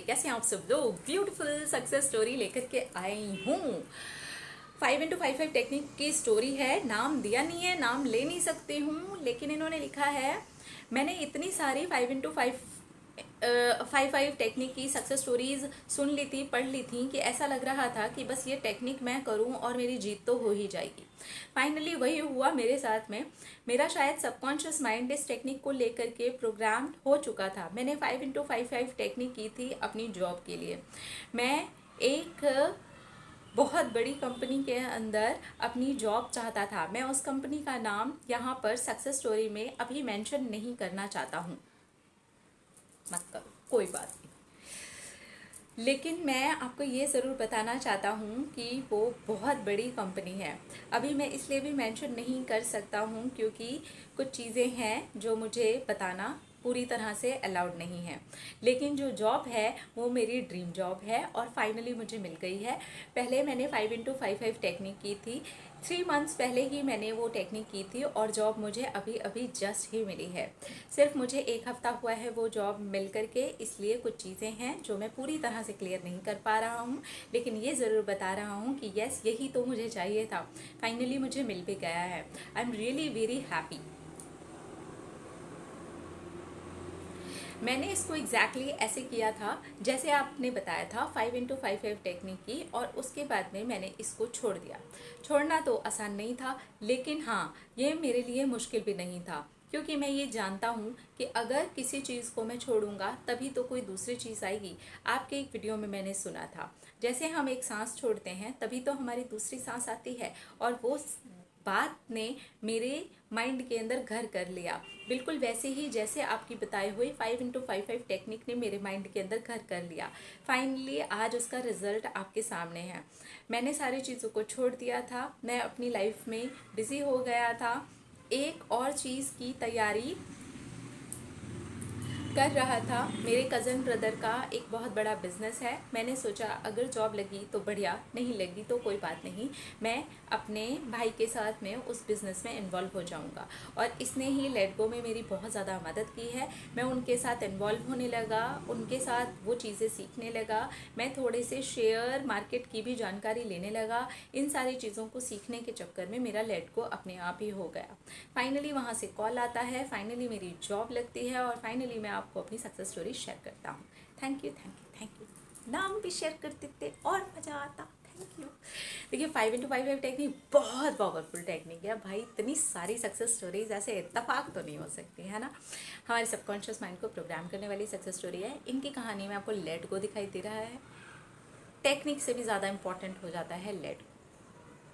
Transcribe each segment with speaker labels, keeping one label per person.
Speaker 1: कैसे हैं आप सब लोग। ब्यूटीफुल सक्सेस स्टोरी लेकर के आई हूँ। 5x5 टेक्निक की स्टोरी है। नाम दिया नहीं है, नाम ले नहीं सकती हूँ, लेकिन इन्होंने लिखा है मैंने इतनी सारी 5 टेक्निक की सक्सेस स्टोरीज सुन ली थी, पढ़ ली थी कि ऐसा लग रहा था कि बस ये टेक्निक मैं करूं और मेरी जीत तो हो ही जाएगी। फाइनली वही हुआ मेरे साथ में। मेरा शायद सबकॉन्शियस माइंड इस टेक्निक को लेकर के प्रोग्राम हो चुका था। मैंने 5x5 टेक्निक की थी अपनी जॉब के लिए। मैं एक बहुत बड़ी कंपनी के अंदर अपनी जॉब चाहता था। मैं उस कंपनी का नाम यहाँ पर सक्सेस स्टोरी में अभी मेंशन नहीं करना चाहता हूँ, मत करो, कोई बात नहीं। लेकिन मैं आपको ये ज़रूर बताना चाहता हूँ कि वो बहुत बड़ी कंपनी है। अभी मैं इसलिए भी मेंशन नहीं कर सकता हूँ क्योंकि कुछ चीज़ें हैं जो मुझे बताना पूरी तरह से अलाउड नहीं है। लेकिन जो जॉब है वो मेरी ड्रीम जॉब है और फाइनली मुझे मिल गई है। पहले मैंने 5x5 टेक्निक की थी। 3 मंथ्स पहले ही मैंने वो टेक्निक की थी और जॉब मुझे अभी अभी जस्ट ही मिली है। सिर्फ मुझे 1 हफ्ता हुआ है वो जॉब मिल करके, इसलिए कुछ चीज़ें हैं जो मैं पूरी तरह से क्लियर नहीं कर पा रहा हूँ। लेकिन ये ज़रूर बता रहा हूँ कि यस, यही तो मुझे चाहिए था। फाइनली मुझे मिल भी गया है। I am really very happy. मैंने इसको एग्जैक्टली ऐसे किया था जैसे आपने बताया था 5x5 टेक्निक की, और उसके बाद में मैंने इसको छोड़ दिया। छोड़ना तो आसान नहीं था, लेकिन हाँ, ये मेरे लिए मुश्किल भी नहीं था क्योंकि मैं ये जानता हूँ कि अगर किसी चीज़ को मैं छोड़ूंगा तभी तो कोई दूसरी चीज़ आएगी। आपके एक वीडियो में मैंने सुना था, जैसे हम एक सांस छोड़ते हैं तभी तो हमारी दूसरी सांस आती है, और वो बात ने मेरे माइंड के अंदर घर कर लिया। बिल्कुल वैसे ही जैसे आपकी बताई हुई 5x5 टेक्निक ने मेरे माइंड के अंदर घर कर लिया। फाइनली आज उसका रिजल्ट आपके सामने है। मैंने सारी चीज़ों को छोड़ दिया था, मैं अपनी लाइफ में बिजी हो गया था। एक और चीज़ की तैयारी कर रहा था। मेरे कज़न ब्रदर का एक बहुत बड़ा बिजनेस है। मैंने सोचा अगर जॉब लगी तो बढ़िया, नहीं लगी तो कोई बात नहीं, मैं अपने भाई के साथ में उस बिज़नेस में इन्वॉल्व हो जाऊंगा। और इसने ही लेट गो में मेरी बहुत ज़्यादा मदद की है। मैं उनके साथ इन्वॉल्व होने लगा, उनके साथ वो चीज़ें सीखने लगा। मैं थोड़े से शेयर मार्केट की भी जानकारी लेने लगा। इन सारी चीज़ों को सीखने के चक्कर में मेरा लेट गो अपने आप ही हो गया। फाइनली वहाँ से कॉल आता है, फाइनली मेरी जॉब लगती है और फाइनली मैं आपको अपनी सक्सेस स्टोरी शेयर करता हूँ। Thank you, thank you, thank you. नाम भी शेयर कर देते और मज़ा आता। Thank you. देखिए 5x5 टेक्निक बहुत पावरफुल टेक्निक है भाई। इतनी सारी सक्सेस स्टोरीज ऐसे इत्तेफाक तो नहीं हो सकती है ना। हमारे सबकॉन्शियस माइंड को प्रोग्राम करने वाली सक्सेस स्टोरी है। इनकी कहानी में आपको लेट गो दिखाई दे रहा है। टेक्निक से भी ज़्यादा इंपॉर्टेंट हो जाता है लेट गो।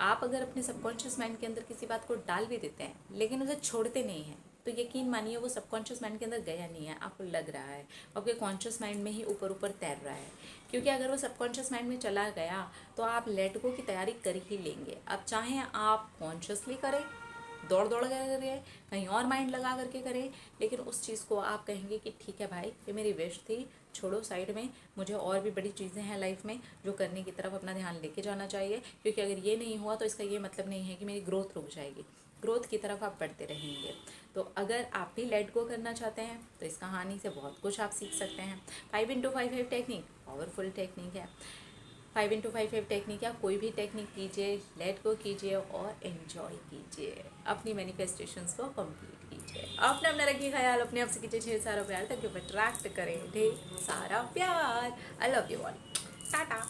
Speaker 1: आप अगर अपने सबकॉन्शियस माइंड के अंदर किसी बात को डाल भी देते हैं लेकिन उसे छोड़ते नहीं हैं, तो यकीन मानिए वो सबकॉन्शियस माइंड के अंदर गया नहीं है, आपको लग रहा है, आपके कॉन्शियस माइंड में ही ऊपर ऊपर तैर रहा है। क्योंकि अगर वो सबकॉन्शियस माइंड में चला गया तो आप लेट गो की तैयारी कर ही लेंगे। अब चाहे आप कॉन्शियसली करें, दौड़ दौड़ कर करें, कहीं और माइंड लगा करके करें, लेकिन उस चीज़ को आप कहेंगे कि ठीक है भाई, ये मेरी विश थी, छोड़ो साइड में, मुझे और भी बड़ी चीज़ें हैं लाइफ में जो करने की तरफ अपना ध्यान लेके जाना चाहिए। क्योंकि अगर ये नहीं हुआ तो इसका ये मतलब नहीं है कि मेरी ग्रोथ रुक जाएगी, ग्रोथ की तरफ आप बढ़ते रहेंगे। तो अगर आप भी लेट गो करना चाहते हैं तो इस कहानी से बहुत कुछ आप सीख सकते हैं। 5x5 टेक्निक पावरफुल टेक्निक है। 5x5 टेक्निक या कोई भी टेक्निक कीजिए, लेट गो कीजिए और एंजॉय कीजिए, अपनी मैनिफेस्टेशंस को कंप्लीट कीजिए। अपने अपना रखिए ख्याल, अपने आप से कीजिए ढेर सारा प्यार ताकि अट्रैक्ट करें ढेर सारा प्यार। I love you all. Tata.